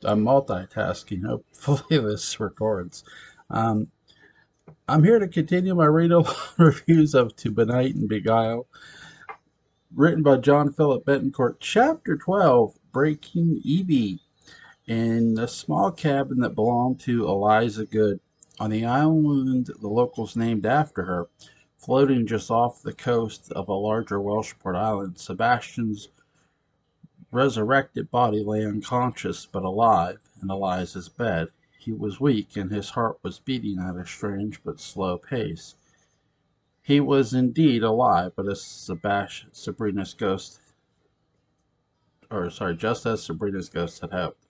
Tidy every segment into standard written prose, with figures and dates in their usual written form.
I'm multitasking. Hopefully this records. Um, I'm here to continue my read reviews of To Benight and Beguile, written by John Philip Betancourt. Chapter 12, Breaking Evie. In a small cabin that belonged to Eliza Good, on the island the locals named after her, floating just off the coast of a larger Welshport island, Sebastian's resurrected body lay unconscious but alive in Eliza's bed. He was weak, and his heart was beating at a strange but slow pace. He was indeed alive, but as Sabrina's ghost, just as Sabrina's ghost had hoped.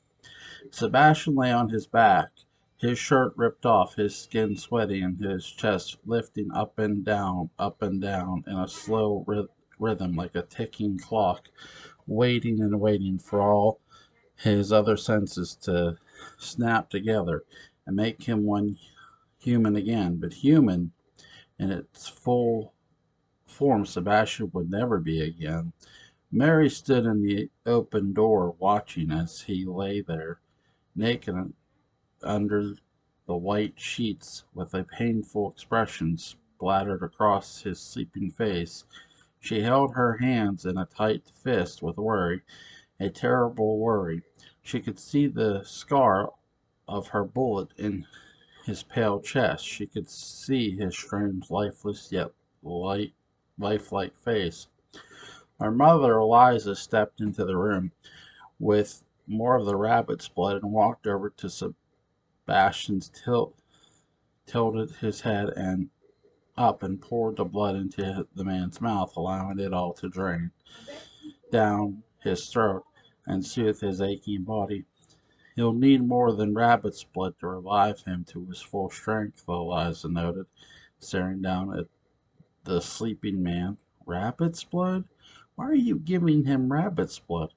Sebastian lay on his back, his shirt ripped off, his skin sweaty, and his chest lifting up and down in a slow rhythm like a ticking clock, waiting and waiting for all his other senses to snap together and make him one human again. But human in its full form Sebastian would never be again. Mary stood in the open door watching as he lay there, naked under the white sheets, with a painful expression splattered across his sleeping face. She held her hands in a tight fist with worry, a terrible worry. She could see the scar of her bullet in his pale chest. She could see his strange, lifeless yet lifelike face. Her mother, Eliza, stepped into the room with more of the rabbit's blood and walked over to Sebastian's tilted his head and up and poured the blood into the man's mouth, allowing it all to drain down his throat and soothe his aching body. He'll need more than rabbit's blood to revive him to his full strength, Eliza noted, staring down at the sleeping man. Rabbit's blood? Why are you giving him rabbit's blood?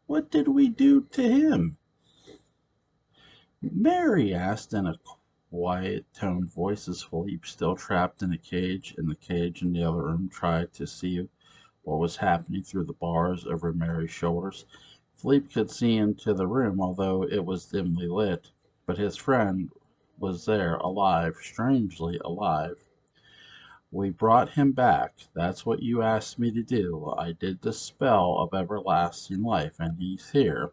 What did we do to him? Mary asked in a quiet toned voice as Philippe, still trapped in the cage in the other room, tried to see what was happening through the bars over Mary's shoulders. Philippe could see into the room, although it was dimly lit, but his friend was there, alive, strangely alive. We brought him back. That's what you asked me to do. I did the spell of everlasting life, and he's here.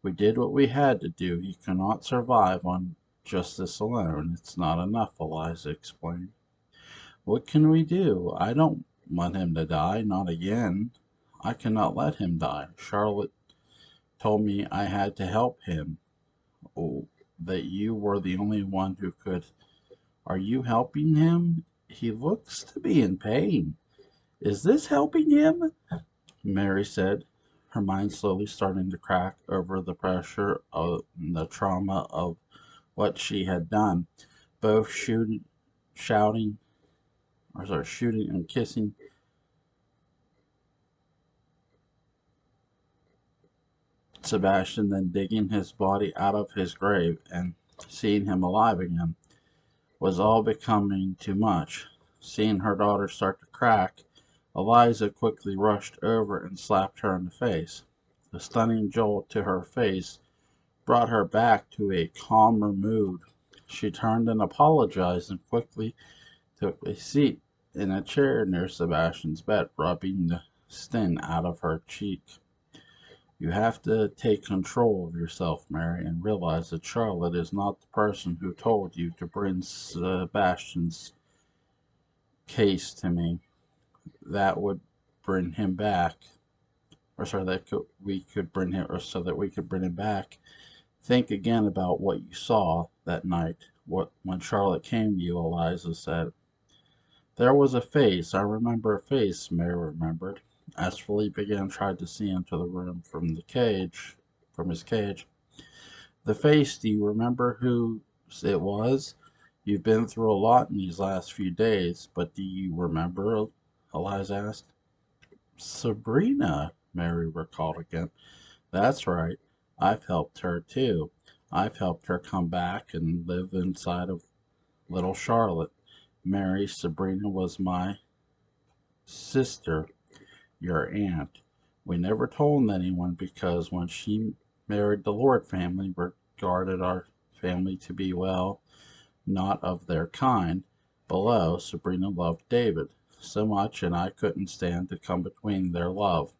We did what we had to do. He cannot survive on just this alone. It's not enough, Eliza explained. What can we do? I don't want him to die, not again. I cannot let him die. Charlotte told me I had to help him. Oh, that you were the only one who could. Are you helping him? He looks to be in pain. Is this helping him? Mary said, her mind slowly starting to crack over the pressure of the trauma of what she had done, both shouting, shooting and kissing Sebastian, then digging his body out of his grave and seeing him alive again, was all becoming too much. Seeing her daughter start to crack, Eliza quickly rushed over and slapped her in the face. The stunning jolt to her face brought her back to a calmer mood. She turned and apologized and quickly took a seat in a chair near Sebastian's bed, rubbing the skin out of her cheek. You have to take control of yourself, Mary, and realize that Charlotte is not the person who told you to bring Sebastian's case to me. That would bring him back, we could bring him, or so that we could bring him back. Think again about what you saw that night. When Charlotte came to you, Eliza said. There was a face. I remember a face, Mary remembered. As Philippe again tried to see into the room from his cage. The face, do you remember who it was? You've been through a lot in these last few days, but do you remember? Eliza asked. Sabrina, Mary recalled again. That's right. I've helped her too. I've helped her come back and live inside of little Charlotte. Mary, Sabrina was my sister, your aunt. We never told anyone because when she married the Lord family, regarded our family to be well, not of their kind. Below, Sabrina loved David so much, and I couldn't stand to come between their love.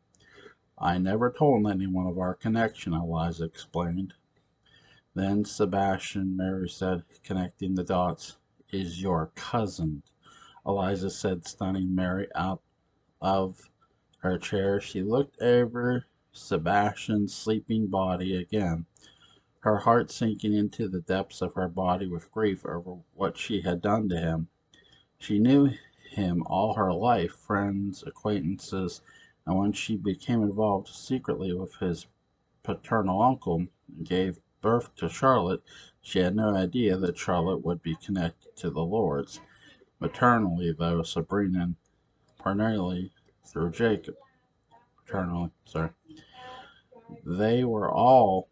I never told anyone of our connection, Eliza explained. Then Sebastian, Mary said, connecting the dots, is your cousin. Eliza said, stunning Mary out of her chair. She looked over Sebastian's sleeping body again, her heart sinking into the depths of her body with grief over what she had done to him. She knew him all her life, friends, acquaintances, and when she became involved secretly with his paternal uncle and gave birth to Charlotte, she had no idea that Charlotte would be connected to the Lords, maternally though Sabrina and paternally through Jacob. Paternally, sorry. They were all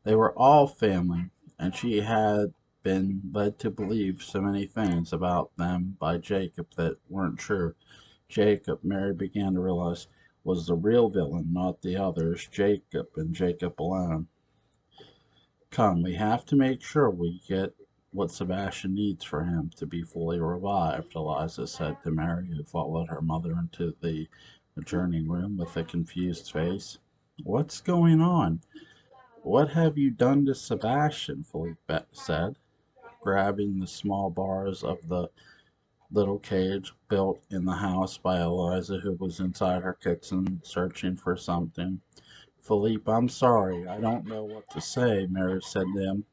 they were all family, and she had been led to believe so many things about them by Jacob that weren't true. Jacob, Mary began to realize, was the real villain, not the others, Jacob and Jacob alone. Come, we have to make sure we get what Sebastian needs for him to be fully revived, Eliza said to Mary, who followed her mother into the adjourning room with a confused face. What's going on? What have you done to Sebastian? Philippe said, grabbing the small bars of the little cage built in the house by Eliza, who was inside her kitchen searching for something. Philippe, I'm sorry. I don't know what to say, Mary said to him,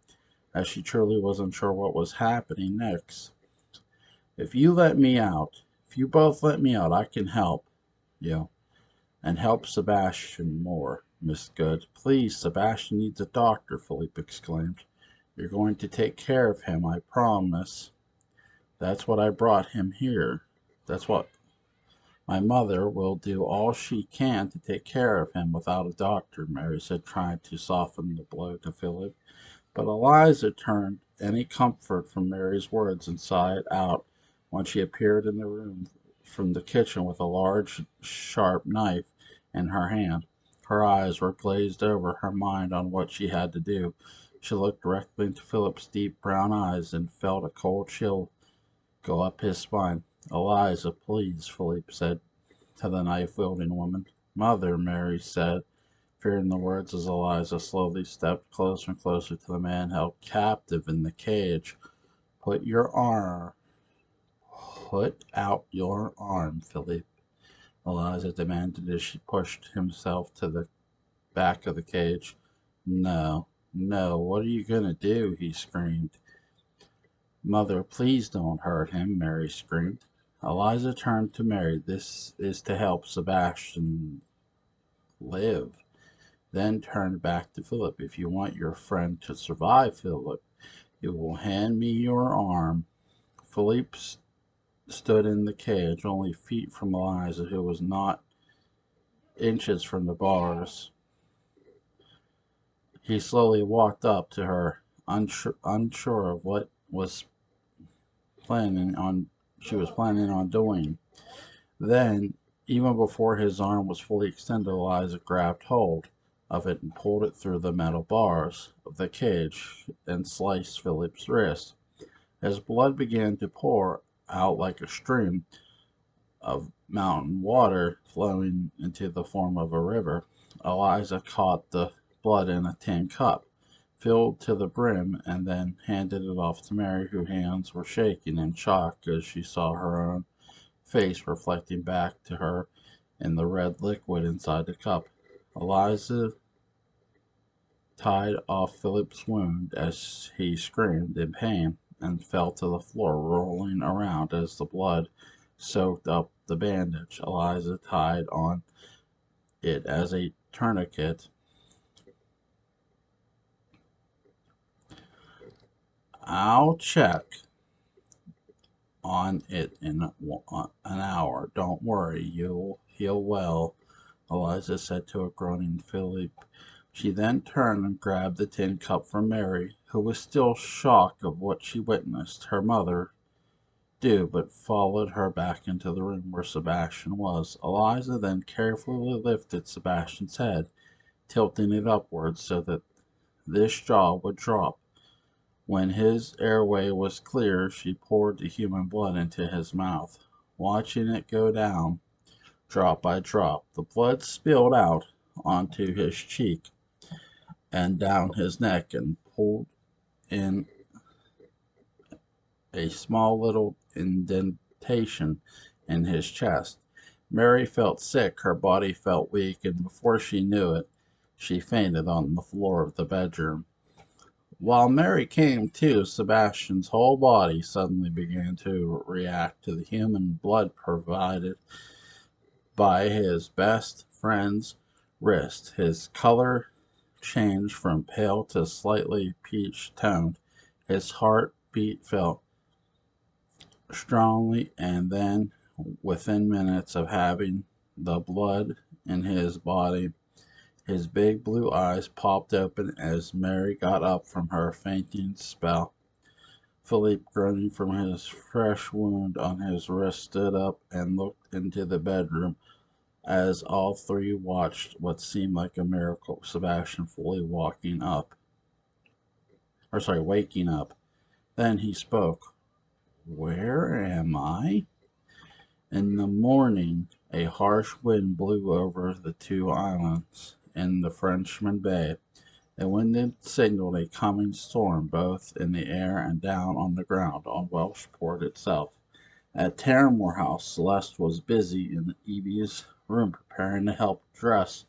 as she truly wasn't sure what was happening next. If you let me out, if you both let me out, I can help you and help Sebastian more, Miss Good. Please, Sebastian needs a doctor, Philippe exclaimed. You're going to take care of him, I promise. That's what I brought him here. That's what my mother will do all she can to take care of him without a doctor, Mary said, trying to soften the blow to Philip. But Eliza turned any comfort from Mary's words and sighed out when she appeared in the room from the kitchen with a large, sharp knife in her hand. Her eyes were glazed over, her mind on what she had to do. She looked directly into Philip's deep brown eyes and felt a cold chill go up his spine. Eliza, please, Philippe said to the knife-wielding woman. Mother, Mary said, fearing the words as Eliza slowly stepped closer and closer to the man held captive in the cage. Put your arm, put out your arm, Philippe, Eliza demanded as she pushed himself to the back of the cage. No, no, what are you going to do? He screamed. Mother, please don't hurt him, Mary screamed. Eliza turned to Mary. This is to help Sebastian live. Then turned back to Philip. If you want your friend to survive, Philip, you will hand me your arm. Philippe stood in the cage, only feet from Eliza, who was not inches from the bars. He slowly walked up to her, unsure of what was planning on she was planning on doing. Then, even before his arm was fully extended, Eliza grabbed hold of it and pulled it through the metal bars of the cage and sliced Philip's wrist. As blood began to pour out like a stream of mountain water flowing into the form of a river, Eliza caught the blood in a tin cup, filled to the brim, and then handed it off to Mary, whose hands were shaking in shock as she saw her own face reflecting back to her in the red liquid inside the cup. Eliza tied off Philip's wound as he screamed in pain and fell to the floor, rolling around as the blood soaked up the bandage. Eliza tied on it as a tourniquet. I'll check on it in an hour. Don't worry, you'll heal well, Eliza said to a groaning Philip. She then turned and grabbed the tin cup from Mary, who was still shocked of what she witnessed. Her mother do, but followed her back into the room where Sebastian was. Eliza then carefully lifted Sebastian's head, tilting it upwards so that this jaw would drop. When his airway was clear, she poured the human blood into his mouth, watching it go down drop by drop. The blood spilled out onto his cheek and down his neck and pulled in a small little indentation in his chest. Mary felt sick, her body felt weak, and before she knew it, she fainted on the floor of the bedroom. While Mary came to, Sebastian's whole body suddenly began to react to the human blood provided by his best friend's wrist. His color changed from pale to slightly peach toned. His heart beat felt strongly, and then, within minutes of having the blood in his body, his big blue eyes popped open as Mary got up from her fainting spell. Philippe, groaning from his fresh wound on his wrist, stood up and looked into the bedroom as all three watched what seemed like a miracle. Sebastian fully waking up. Then he spoke. Where am I? In the morning, a harsh wind blew over the two islands in the Frenchman Bay. The wind that signaled a coming storm both in the air and down on the ground on Welshport itself. At Terramore House, Celeste was busy in Evie's room preparing to help dress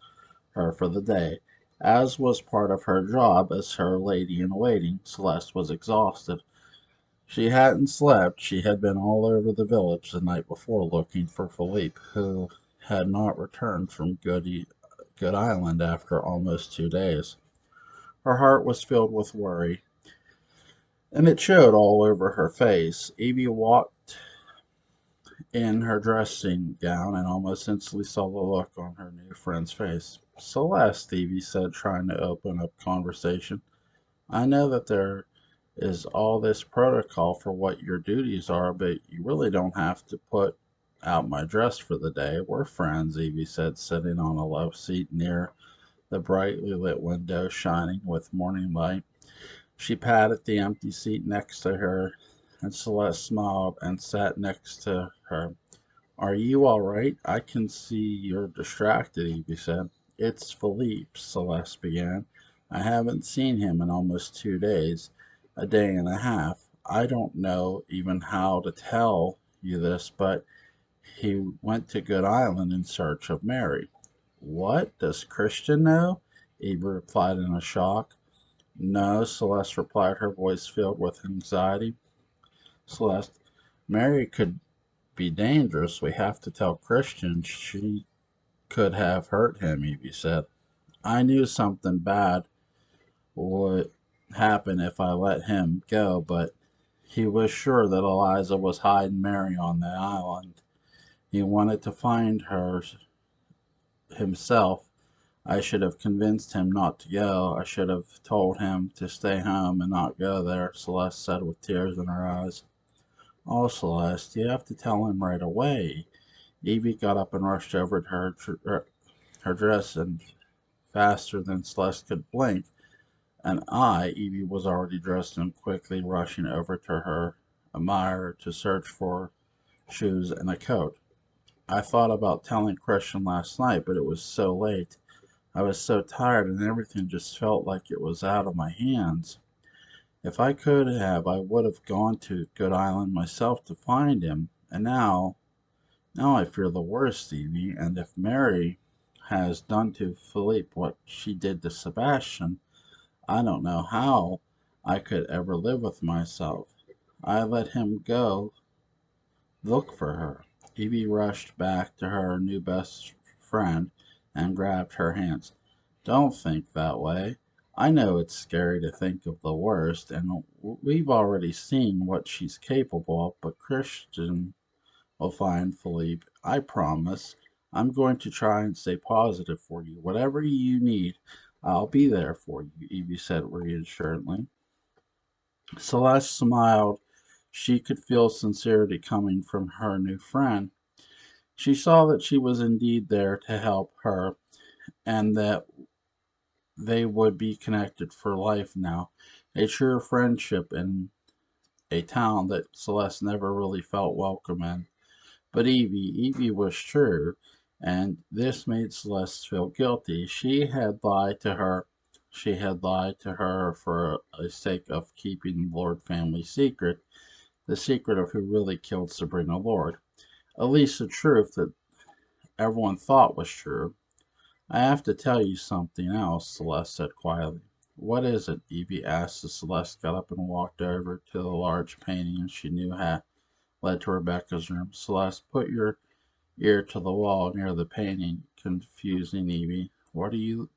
her for the day. As was part of her job as her lady in waiting, Celeste was exhausted. She hadn't slept. She had been all over the village the night before looking for Philippe, who had not returned from Good Island after almost 2 days. Her heart was filled with worry, and it showed all over her face. Evie walked in her dressing gown and almost instantly saw the look on her new friend's face. Celeste, Evie said, trying to open up conversation. I know that there is all this protocol for what your duties are, but you really don't have to put out my dress for the day. We're friends, Evie said, sitting on a love seat near the brightly lit window shining with morning light. She patted the empty seat next to her, and Celeste smiled and sat next to her. Are you all right? I can see you're distracted, Evie said. It's Philippe, Celeste began. I haven't seen him in almost 2 days, a day and a half. I don't know even how to tell you this, but he went to Good Island in search of Mary. What? Does Christian know? Evie replied in a shock. No, Celeste replied, her voice filled with anxiety. Celeste, Mary could be dangerous. We have to tell Christian. She could have hurt him, Evie said. I knew something bad would happen if I let him go, but he was sure that Eliza was hiding Mary on the island. He wanted to find her himself. I should have convinced him not to go. I should have told him to stay home and not go there, Celeste said with tears in her eyes. Oh, Celeste, you have to tell him right away. Evie got up and rushed over to her dress, and faster than Celeste could blink, Evie was already dressed and quickly rushing over to her armoire to search for shoes and a coat. I thought about telling Christian last night, but it was so late. I was so tired and everything just felt like it was out of my hands. If I could have, I would have gone to Good Island myself to find him. And now I fear the worst, Evie, and if Mary has done to Philippe what she did to Sebastian, I don't know how I could ever live with myself. I let him go look for her. Evie rushed back to her new best friend and grabbed her hands. Don't think that way. I know it's scary to think of the worst, and we've already seen what she's capable of, but Christian will find Philippe. I promise. I'm going to try and stay positive for you. Whatever you need, I'll be there for you, Evie said reassuringly. Celeste smiled She could feel sincerity coming from her new friend. She saw that she was indeed there to help her and that they would be connected for life now. A true friendship in a town that Celeste never really felt welcome in. But Evie was true, and this made Celeste feel guilty. She had lied to her for the sake of keeping the Lord family secret, the secret of who really killed Sabrina Lord. At least the truth that everyone thought was true. I have to tell you something else, Celeste said quietly. What is it? Evie asked as Celeste got up and walked over to the large painting she knew had led to Rebecca's room. Celeste, put your ear to the wall near the painting, confusing Evie. What are you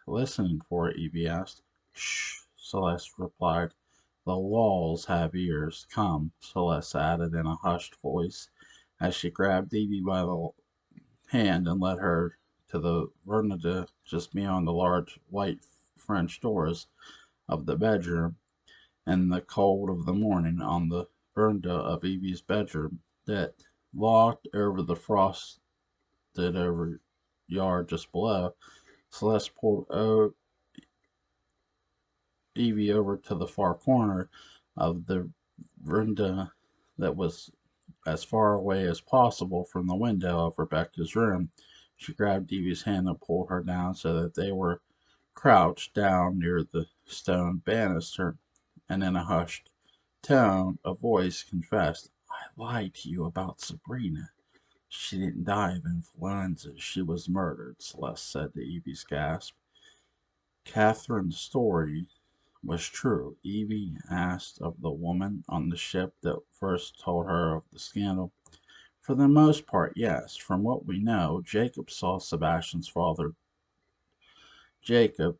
listening for? Evie asked. Shh, Celeste replied. The walls have ears. Come, Celeste added in a hushed voice as she grabbed Evie by the hand and led her to the veranda just beyond the large white French doors of the bedroom. In the cold of the morning, on the veranda of Evie's bedroom, that looked over the frosted over yard just below, Celeste pulled Evie over to the far corner of the veranda that was as far away as possible from the window of Rebecca's room. She grabbed Evie's hand and pulled her down so that they were crouched down near the stone banister, and in a hushed tone a voice confessed, I lied to you about Sabrina. She didn't die of influenza. She was murdered, Celeste said to Evie's gasp. Catherine's story was true. Evie asked of the woman on the ship that first told her of the scandal. For the most part, yes. From what we know, Jacob saw Sebastian's father. Jacob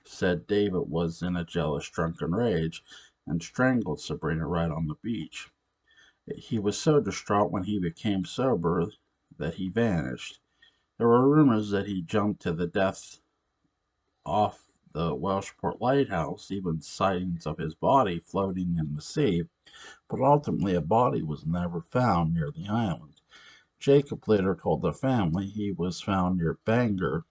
said David was in a jealous, drunken rage and strangled Sabrina right on the beach. He was so distraught when he became sober that he vanished. There were rumors that he jumped to the death off the Welshport lighthouse, even sightings of his body floating in the sea, but ultimately a body was never found near the island. Jacob later told the family he was found near Bangor.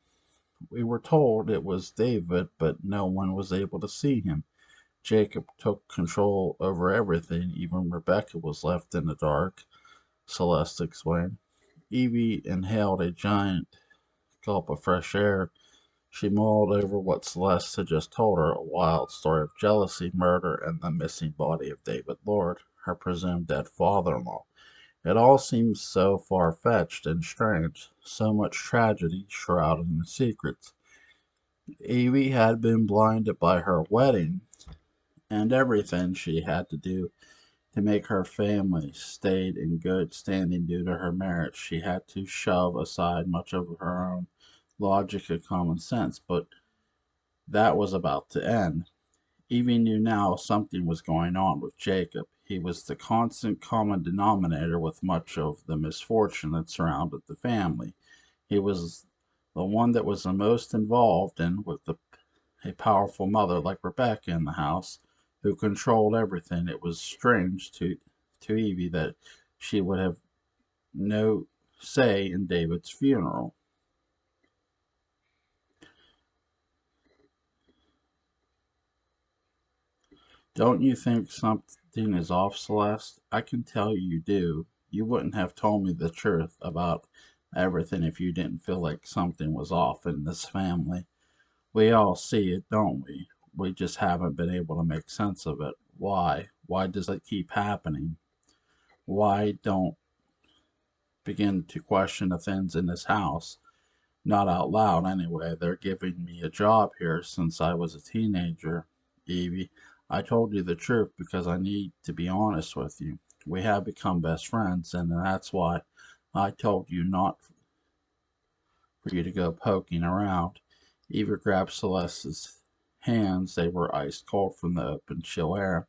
We were told it was David, but no one was able to see him. Jacob took control over everything, even Rebecca was left in the dark, Celeste explained. Evie inhaled a giant gulp of fresh air. She mulled over what Celeste had just told her, a wild story of jealousy, murder, and the missing body of David Lord, her presumed dead father-in-law. It all seemed so far-fetched and strange, so much tragedy shrouded in secrets. Evie had been blinded by her wedding and everything she had to do to make her family stayed in good standing due to her marriage. She had to shove aside much of her own logic and common sense, but that was about to end. Evie knew now something was going on with Jacob. He was the constant common denominator with much of the misfortune that surrounded the family. He was the one that was the most involved in with a powerful mother like Rebecca in the house, who controlled everything. It was strange to Evie that she would have no say in David's funeral. Don't you think something is off, Celeste? I can tell you do. You wouldn't have told me the truth about everything if you didn't feel like something was off in this family. We all see it, don't we? We just haven't been able to make sense of it. Why? Why does it keep happening? Why don't begin to question the things in this house? Not out loud, anyway. They're giving me a job here since I was a teenager, Evie. I told you the truth because I need to be honest with you. We have become best friends, and that's why I told you not for you to go poking around. Eva grabbed Celeste's hands. They were ice cold from the open, chill air.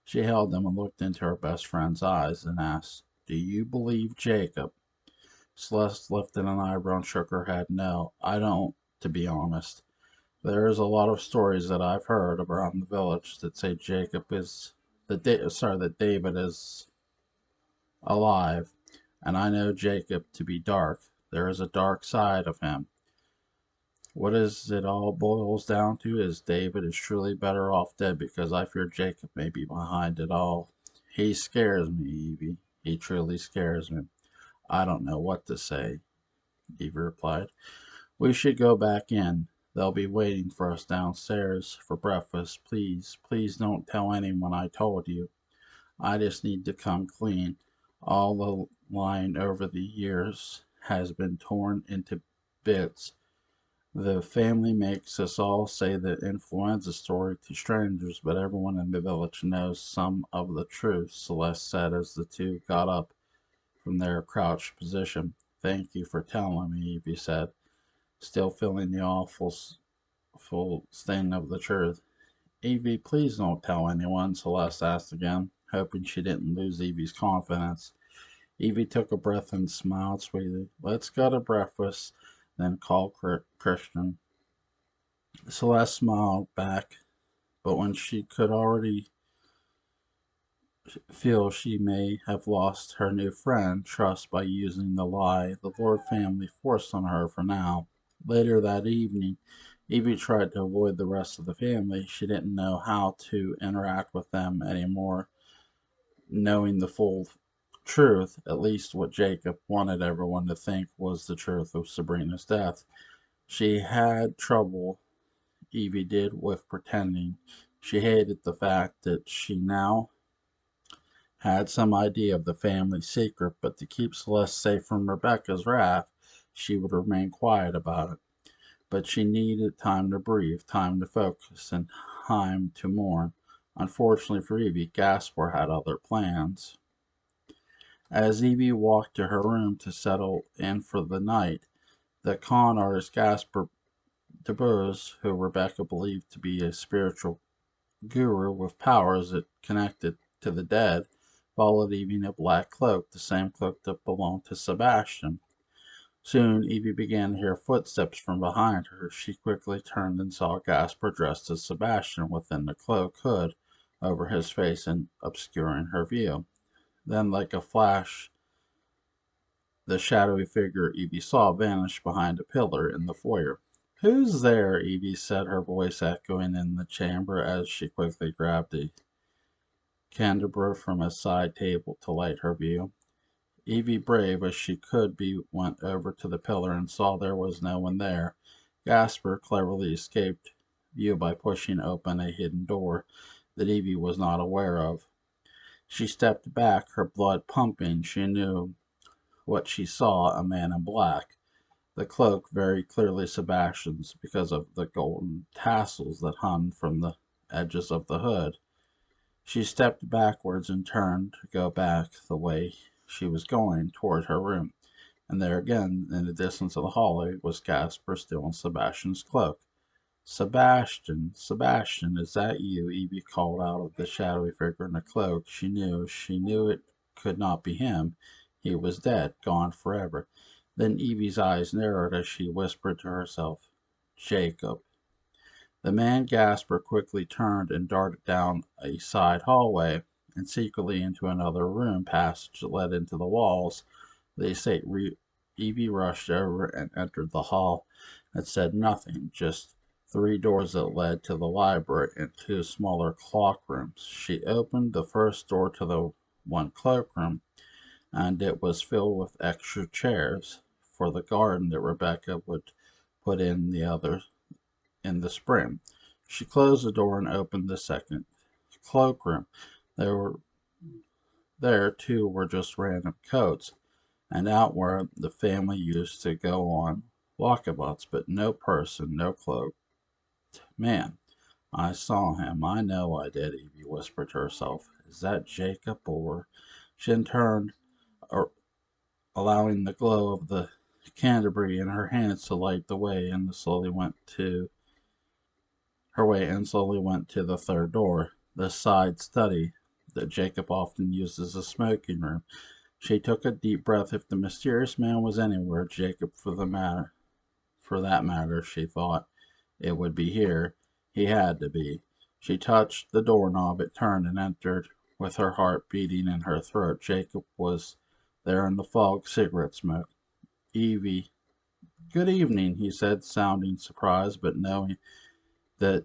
She held them and looked into her best friend's eyes and asked, Do you believe Jacob? Celeste lifted an eyebrow and shook her head. No, I don't, to be honest. There's a lot of stories that I've heard around the village that say Jacob is that David is alive, and I know Jacob to be dark. There is a dark side of him. What is it all boils down to is David is truly better off dead because I fear Jacob may be behind it all. He scares me, Evie. He truly scares me. I don't know what to say, Evie replied. We should go back in. They'll be waiting for us downstairs for breakfast. Please, please don't tell anyone I told you. I just need to come clean. All the line over the years has been torn into bits. The family makes us all say the influenza story to strangers, but everyone in the village knows some of the truth, Celeste said as the two got up from their crouched position. Thank you for telling me, Evie said, still feeling the awful full sting of the truth. Evie, please don't tell anyone, Celeste asked again, hoping she didn't lose Evie's confidence. Evie took a breath and smiled sweetly. Let's go to breakfast, then call Christian. Celeste smiled back, but when she could already feel she may have lost her new friend trust by using the lie the Lord family forced on her for now. Later that evening, Evie tried to avoid the rest of the family. She didn't know how to interact with them anymore, knowing the full truth, at least what Jacob wanted everyone to think was the truth of Sabrina's death. She had trouble, Evie did, with pretending. She hated the fact that she now had some idea of the family secret, but to keep Celeste safe from Rebecca's wrath, she would remain quiet about it. But she needed time to breathe, time to focus, and time to mourn. Unfortunately for Evie, Gaspar had other plans. As Evie walked to her room to settle in for the night, the con artist Gaspar DeBose, who Rebecca believed to be a spiritual guru with powers that connected to the dead, followed Evie in a black cloak, the same cloak that belonged to Sebastian. Soon Evie began to hear footsteps from behind her. She quickly turned and saw Gaspar dressed as Sebastian within the cloak hood over his face and obscuring her view. Then, like a flash, the shadowy figure Evie saw vanished behind a pillar in the foyer. Who's there? Evie said, her voice echoing in the chamber as she quickly grabbed a candelabra from a side table to light her view. Evie, brave as she could be, went over to the pillar and saw there was no one there. Gaspar cleverly escaped view by pushing open a hidden door that Evie was not aware of. She stepped back, her blood pumping. She knew what she saw, a man in black. The cloak very clearly Sebastian's because of the golden tassels that hung from the edges of the hood. She stepped backwards and turned to go back the way she was going, toward her room, and there again, in the distance of the hallway, was Gaspar still in Sebastian's cloak. Sebastian, Sebastian, is that you? Evie called out of the shadowy figure in the cloak. She knew it could not be him. He was dead, gone forever. Then Evie's eyes narrowed as she whispered to herself, Jacob. The man Gaspar quickly turned and darted down a side hallway and secretly into another room passage that led into the walls. The estate. Evie rushed over and entered the hall and said nothing, just three doors that led to the library and two smaller cloak rooms. She opened the first door to the one cloakroom, and it was filled with extra chairs for the garden that Rebecca would put in the other in the spring. She closed the door and opened the second cloakroom. There too were just random coats, and out where the family used to go on walkabouts, but no person, no cloaked man. I saw him. I know I did, Evie whispered to herself. Is that Jacob? Or she turned, or allowing the glow of the canterbury in her hands to light the way, and slowly went to the third door, the side study that Jacob often used as a smoking room. She took a deep breath. If the mysterious man was anywhere, Jacob for that matter, she thought, it would be here. He had to be. She touched the doorknob, it turned and entered with her heart beating in her throat. Jacob was there in the fog, cigarette smoke. Evie. Good evening, he said, sounding surprised, but knowing that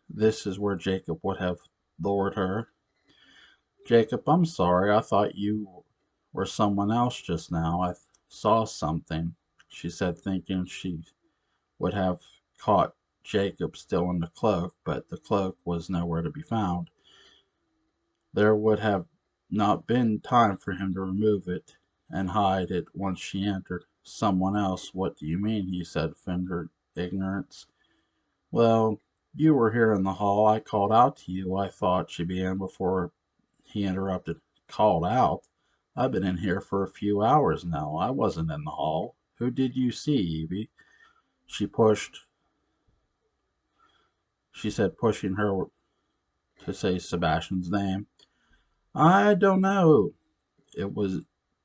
this is where Jacob would have lured her. Jacob, I'm sorry. I thought you were someone else just now. I saw something, she said, thinking she would have caught Jacob still in the cloak, but the cloak was nowhere to be found. There would have not been time for him to remove it and hide it once she entered. Someone else? What do you mean? He said, fingered ignorance. Well, you were here in the hall. I called out to you. I thought, she began before he interrupted. Called out? I've been in here for a few hours now. I wasn't in the hall. Who did you see, Evie? She pushed, she said, pushing her to say Sebastian's name. I don't know. It was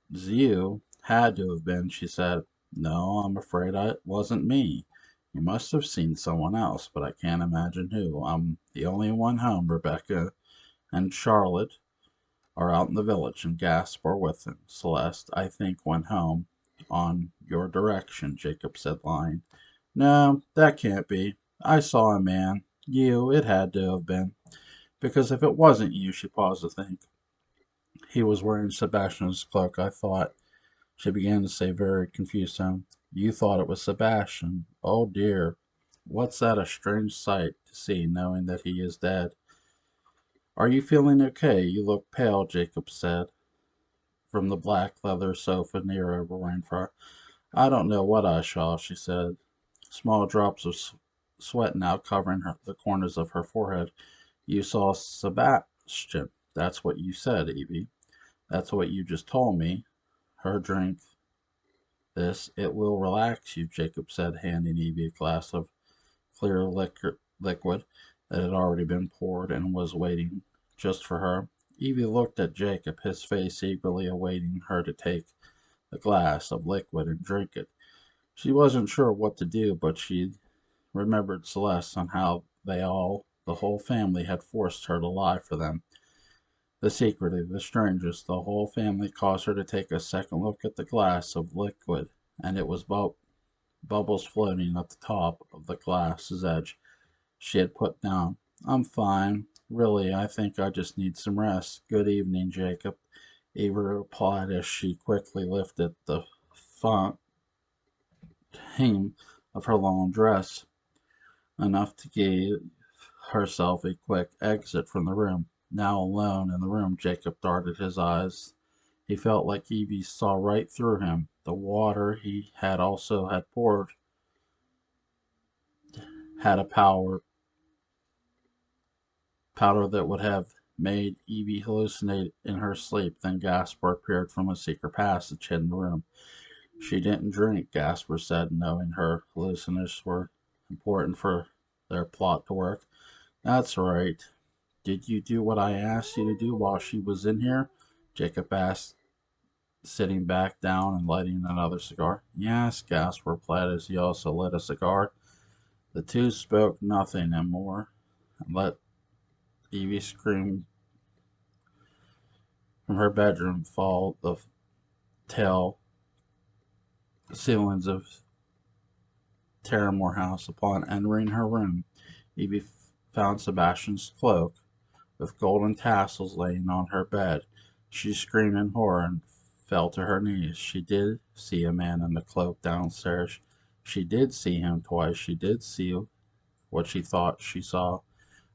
you. Had to have been, she said. No, I'm afraid it wasn't me. You must have seen someone else, but I can't imagine who. I'm the only one home. Rebecca and Charlotte are out in the village, and Gaspar with them. Celeste, I think, went home on your direction, Jacob said, lying. No, that can't be. I saw a man. You, it had to have been. Because if it wasn't you, she paused to think. He was wearing Sebastian's cloak, I thought. She began to say, very confused tone. You thought it was Sebastian. Oh dear. What's that a strange sight to see, knowing that he is dead? Are you feeling okay? You look pale, Jacob said, from the black leather sofa near over Rainfire. I don't know what I saw, she said, small drops of sweat now covering the corners of her forehead. You saw Sebastian. That's what you said, Evie. That's what you just told me. Her drink this. It will relax you, Jacob said, handing Evie a glass of clear liquid that had already been poured and was waiting just for her. Evie looked at Jacob, his face eagerly awaiting her to take the glass of liquid and drink it. She wasn't sure what to do, but she remembered Celeste and how the whole family had forced her to lie for them. The secretive, the strangest, the whole family caused her to take a second look at the glass of liquid, and it was bubbles floating at the top of the glass's edge. She had put down. I'm fine. Really, I think I just need some rest. Good evening, Jacob, Eva replied as she quickly lifted the hem of her long dress, enough to give herself a quick exit from the room. Now alone in the room, Jacob darted his eyes. He felt like Evie saw right through him. The water he had also had poured had a powder that would have made Evie hallucinate in her sleep. Then Gaspar appeared from a secret passage in the room. She didn't drink, Gaspar said, knowing her hallucinations were important for their plot to work. That's right. Did you do what I asked you to do while she was in here? Jacob asked, sitting back down and lighting another cigar. Yes, Gaspar replied as he also lit a cigar. The two spoke nothing and more, and let Evie scream from her bedroom fall the tall ceilings of Terramore House. Upon entering her room, Evie found Sebastian's cloak with golden tassels laying on her bed. She screamed in horror and fell to her knees. She did see a man in the cloak downstairs. She did see him twice. She did see what she thought she saw,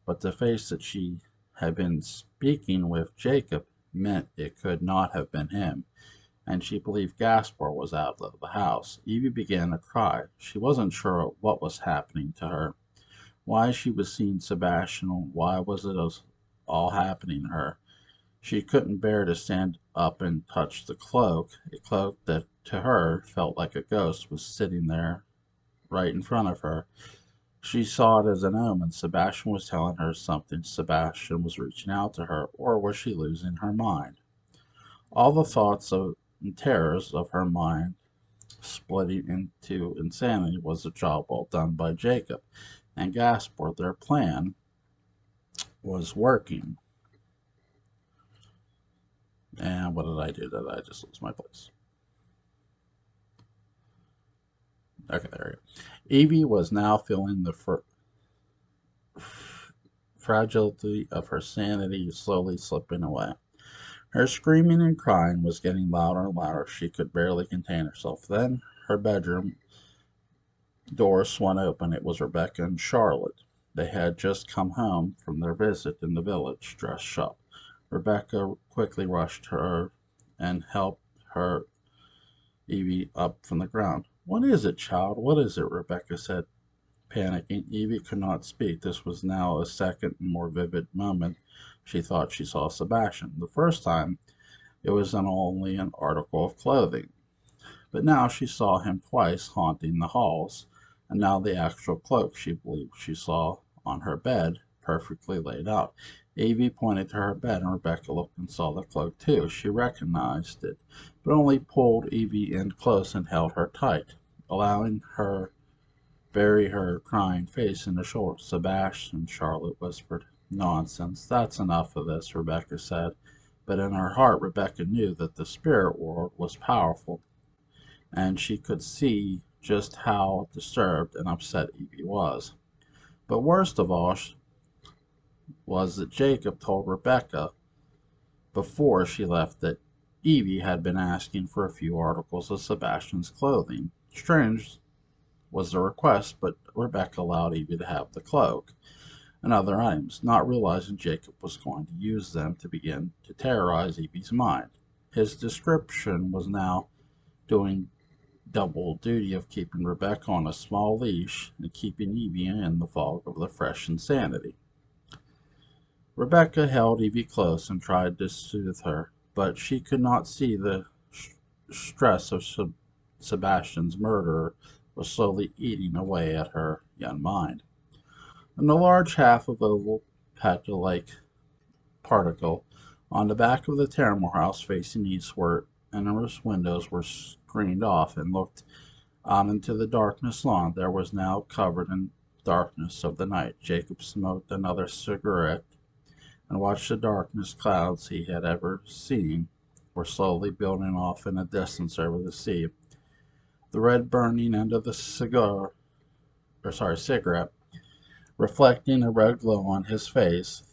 but the face that she had been speaking with Jacob meant it could not have been him, and she believed Gaspar was out of the house. Evie began to cry. She wasn't sure what was happening to her, why she was seeing Sebastian, why was it all happening to her. She couldn't bear to stand up and touch the cloak, a cloak that to her felt like a ghost was sitting there right in front of her. She saw it as an omen. Sebastian was telling her something. Sebastian was reaching out to her, or was she losing her mind? All the thoughts and terrors of her mind splitting into insanity was a job well done by Jacob and Gaspar. Their plan was working. And what did I do? Did I just lose my place? Okay, there we go. Evie was now feeling the fragility of her sanity slowly slipping away. Her screaming and crying was getting louder and louder. She could barely contain herself. Then her bedroom door swung open. It was Rebecca and Charlotte. They had just come home from their visit in the village, dressed up. Rebecca quickly rushed her and helped her Evie up from the ground. "What is it, child? What is it?" Rebecca said, panicking. Evie could not speak. This was now a second and more vivid moment. She thought she saw Sebastian. The first time it was only an article of clothing. But now she saw him twice haunting the halls, and now the actual cloak she believed she saw on her bed, perfectly laid out. Evie pointed to her bed, and Rebecca looked and saw the cloak too. She recognized it, but only pulled Evie in close and held her tight, allowing her bury her crying face in the shoulder. "Sebastian," Charlotte whispered. "Nonsense. That's enough of this," Rebecca said. But in her heart Rebecca knew that the spirit world was powerful, and she could see just how disturbed and upset Evie was. But worst of all was that Jacob told Rebecca before she left that Evie had been asking for a few articles of Sebastian's clothing. Strange was the request, but Rebecca allowed Evie to have the cloak and other items, not realizing Jacob was going to use them to begin to terrorize Evie's mind. His description was now doing double duty of keeping Rebecca on a small leash and keeping Evie in the fog of the fresh insanity. Rebecca held Evie close and tried to soothe her, but she could not see the stress of Sebastian's murderer was slowly eating away at her young mind. In the large half of oval petal-like particle on the back of the Terramore house facing eastward, numerous windows were screened off and looked out into the darkness lawn. There was now covered in darkness of the night. Jacob smoked another cigarette and watched the darkness clouds he had ever seen were slowly building off in the distance over the sea. The red burning end of the cigarette, reflecting a red glow on his face.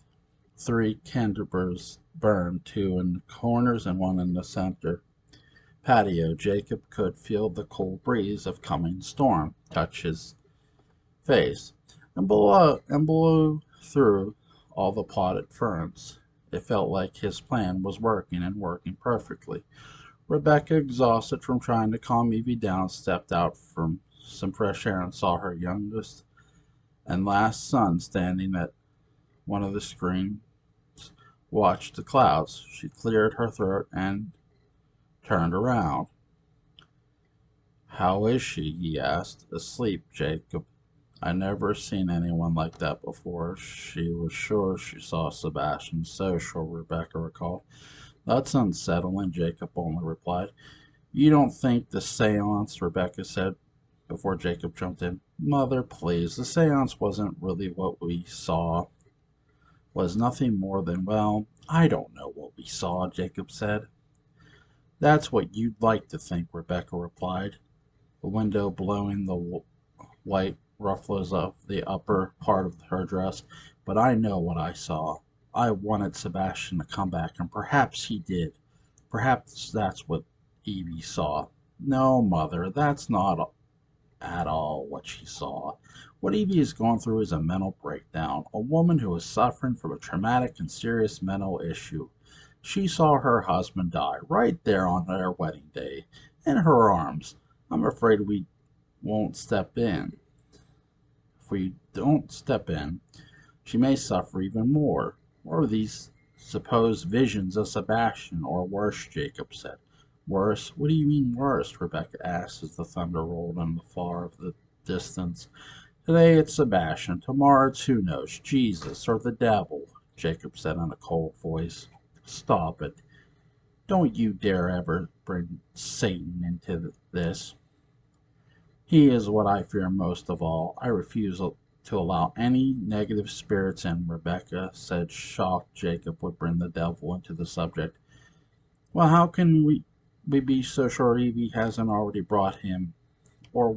3 candleburs burned, 2 in the corners and 1 in the center patio. Jacob could feel the cold breeze of coming storm touch his face and blow through all the potted ferns. It felt like his plan was working and working perfectly. Rebecca, exhausted from trying to calm Evie down, stepped out from some fresh air and saw her youngest and last son standing at one of the screens, watched the clouds. She cleared her throat and turned around. "How is she?" he asked. "Asleep, Jacob. I never seen anyone like that before." She was sure she saw Sebastian, so sure, Rebecca recalled. "That's unsettling," Jacob only replied. "You don't think the seance," Rebecca said before Jacob jumped in. "Mother, please, the seance wasn't really what we saw. Was nothing more than, well, I don't know what we saw," Jacob said. "That's what you'd like to think," Rebecca replied, the window blowing the white ruffles of the upper part of her dress. "But I know what I saw. I wanted Sebastian to come back, and perhaps he did. Perhaps that's what Evie saw." "No, Mother, that's not at all what she saw. What Evie is going through is a mental breakdown, a woman who is suffering from a traumatic and serious mental issue. She saw her husband die right there on their wedding day, in her arms. I'm afraid we won't step in. If we don't step in, she may suffer even more. Or these supposed visions of Sebastian, or worse," Jacob said. "Worse? What do you mean worse?" Rebecca asked as the thunder rolled in the far of the distance. "Today it's Sebastian. Tomorrow it's who knows, Jesus or the devil," Jacob said in a cold voice. "Stop it. Don't you dare ever bring Satan into this. He is what I fear most of all. I refuse to allow any negative spirits in," Rebecca said, shocked Jacob would bring the devil into the subject. Well, how can we be so sure Evie hasn't already brought him, or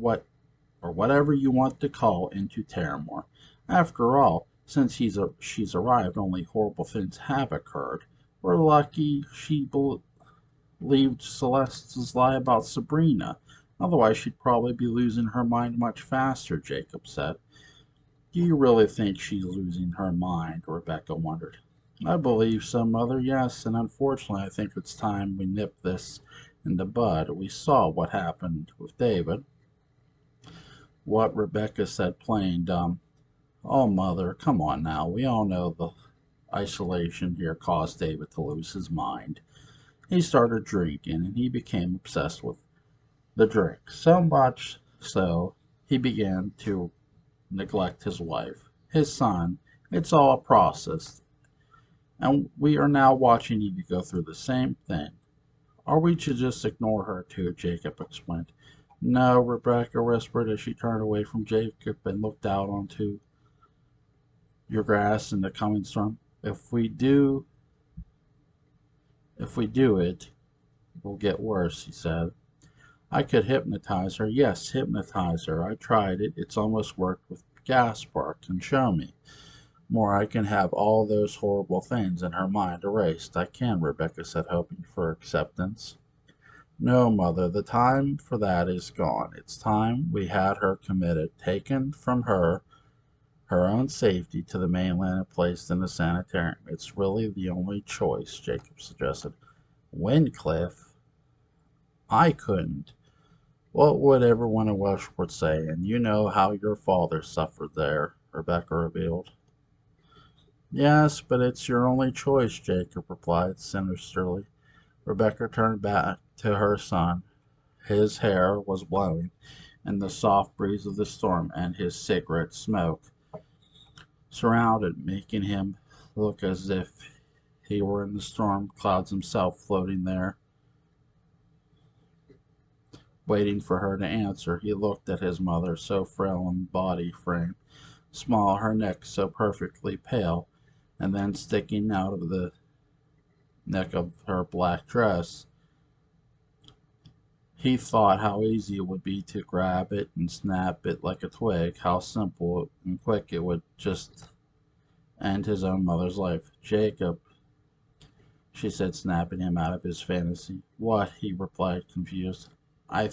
whatever you want to call, into Terramore? After all, since she's arrived, only horrible things have occurred. We're lucky she believed Celeste's lie about Sabrina. Otherwise, she'd probably be losing her mind much faster, Jacob said. Do you really think she's losing her mind? Rebecca wondered. I believe so, Mother, yes, and unfortunately I think it's time we nip this in the bud. We saw what happened with David. What? Rebecca said, plain dumb. Oh, Mother, come on now. We all know the isolation here caused David to lose his mind. He started drinking, and he became obsessed with the drink. So much so, he began to neglect his wife, his son. It's all a process, and we are now watching Evie go through the same thing. Are we to just ignore her too? Jacob explained. No, Rebecca whispered as she turned away from Jacob and looked out onto your grass in the coming storm. If we do it will get worse, he said. I could hypnotize her. Yes, hypnotize her. I tried it. It's almost worked with Gaspar. Can show me. More, I can have all those horrible things in her mind erased. I can, Rebecca said, hoping for acceptance. No, Mother, the time for that is gone. It's time we had her committed, taken from her own safety, to the mainland and placed in a sanitarium. It's really the only choice, Jacob suggested. Wincliffe? I couldn't. What would everyone in Westport say? And you know how your father suffered there, Rebecca revealed. Yes, but it's your only choice, Jacob replied sinisterly. Rebecca turned back to her son. His hair was blowing in the soft breeze of the storm, and his cigarette smoke surrounded, making him look as if he were in the storm clouds himself, floating there, waiting for her to answer. He looked at his mother, so frail in body frame, small, her neck so perfectly pale, and then sticking out of the neck of her black dress. He thought how easy it would be to grab it and snap it like a twig, how simple and quick it would just end his own mother's life. Jacob, she said, snapping him out of his fantasy. What? He replied, confused. I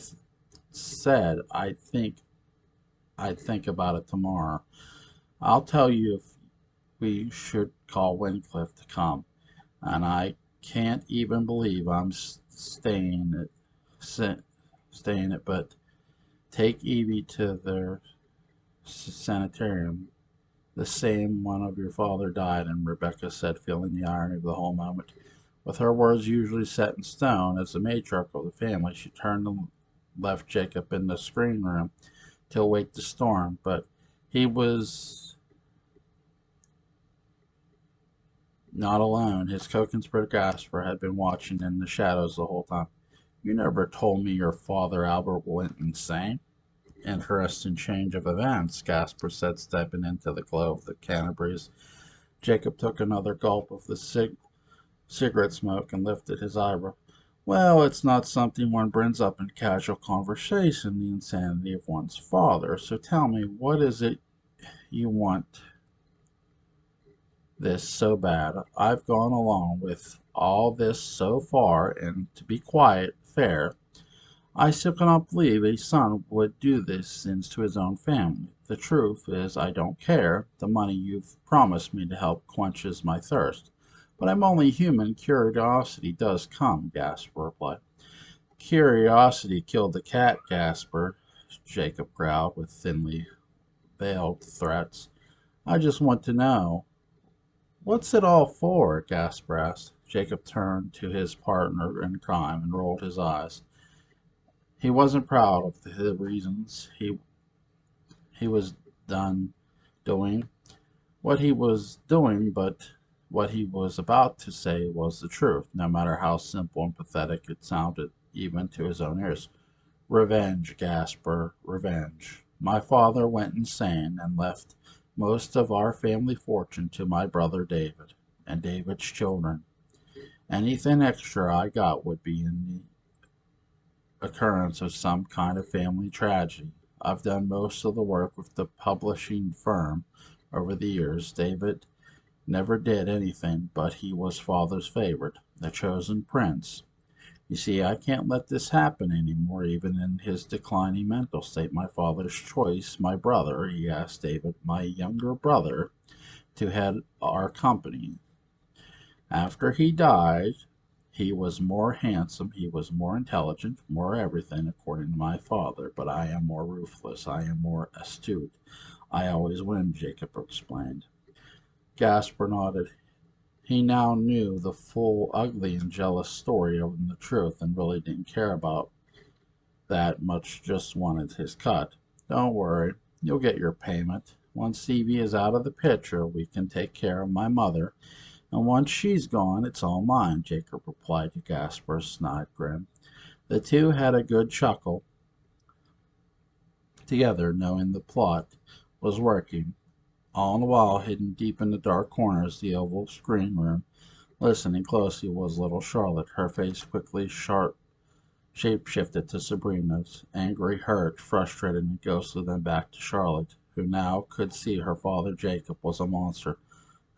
said I'd think about it tomorrow. I'll tell you if we should call Wincliffe to come. And I can't even believe I'm staying it, but take Evie to their sanitarium, the same one of your father died in, Rebecca said, feeling the irony of the whole moment. With her words usually set in stone, as the matriarch of the family, she turned and left Jacob in the screen room to await the storm, but he was not alone. His co-conspirator Gaspar had been watching in the shadows the whole time. You never told me your father Albert went insane. Interesting change of events, Gaspar said, stepping into the glow of the cannabis. Jacob took another gulp of the cigarette smoke and lifted his eyebrow. Well, it's not something one brings up in casual conversation, the insanity of one's father. So tell me, what is it you want this so bad? I've gone along with all this so far, and to be quite fair, I still cannot believe a son would do these things to his own family. The truth is, I don't care. The money you've promised me to help quenches my thirst. But I'm only human. Curiosity does come, Gaspar replied. Curiosity killed the cat, Gaspar, Jacob growled with thinly veiled threats. I just want to know. What's it all for? Gaspar asked. Jacob turned to his partner in crime and rolled his eyes. He wasn't proud of the reasons he was done doing what he was doing, but what he was about to say was the truth, no matter how simple and pathetic it sounded, even to his own ears. Revenge, Gaspar, revenge. My father went insane and left most of our family fortune to my brother David and David's children. Anything extra I got would be in the occurrence of some kind of family tragedy. I've done most of the work with the publishing firm over the years. David never did anything, but he was father's favorite, the chosen prince. You see, I can't let this happen anymore, even in his declining mental state. My father's choice, my brother, he asked David, my younger brother, to head our company. After he died, he was more handsome, he was more intelligent, more everything, according to my father, but I am more ruthless, I am more astute. I always win, Jacob explained. Gasper nodded. He now knew the full, ugly, and jealous story of the truth and really didn't care about that much, just wanted his cut. Don't worry, you'll get your payment. Once Evie is out of the picture, we can take care of my mother, and once she's gone, it's all mine, Jacob replied to Gasper's snide grin. The two had a good chuckle together, knowing the plot was working. All the while, hidden deep in the dark corners of the oval screen room, listening closely was little Charlotte. Her face quickly shape-shifted to Sabrina's, angry, hurt, frustrated, and ghostly, then back to Charlotte, who now could see her father Jacob was a monster.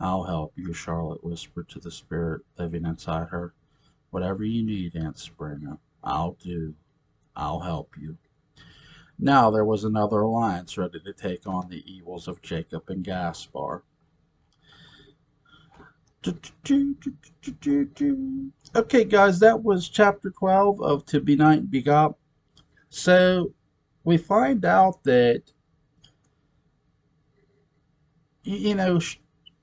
I'll help you, Charlotte whispered to the spirit living inside her. Whatever you need, Aunt Sabrina, I'll do. I'll help you. Now there was another alliance ready to take on the evils of Jacob and Gaspar. Okay, guys, that was chapter 12 of To Benight and Beguile. So we find out that, you know,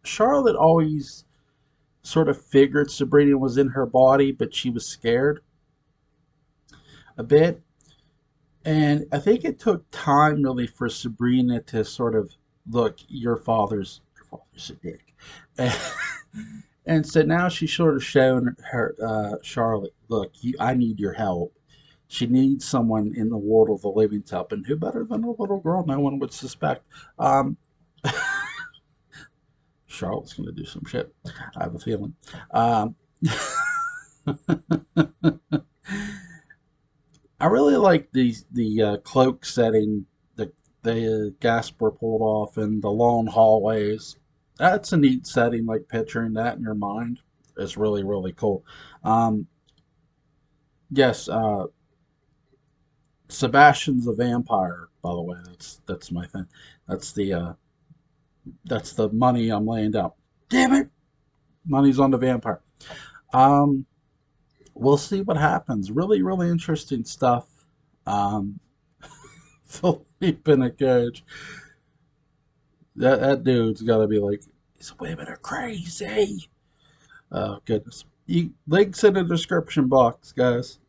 Charlotte always sort of figured Sabrina was in her body, but she was scared a bit. And I think it took time really for Sabrina to sort of look, your father's a dick. And so now she's sort of shown her Charlotte, look, I need your help. She needs someone in the world of the living to help, and who better than a little girl? No one would suspect. Charlotte's going to do some shit. I have a feeling. Um, I really like the cloak setting the Gasper pulled off in the long hallways. That's a neat setting. Like picturing that in your mind is really really cool. Um, yes, Sebastian's a vampire. By the way, that's my thing. That's that's the money I'm laying down. Damn it, money's on the vampire. Um, we'll see what happens. Really really interesting stuff. Um, Philippe in a cage. That dude's got to be like, these women are crazy. Oh, goodness. Links in the description box, guys.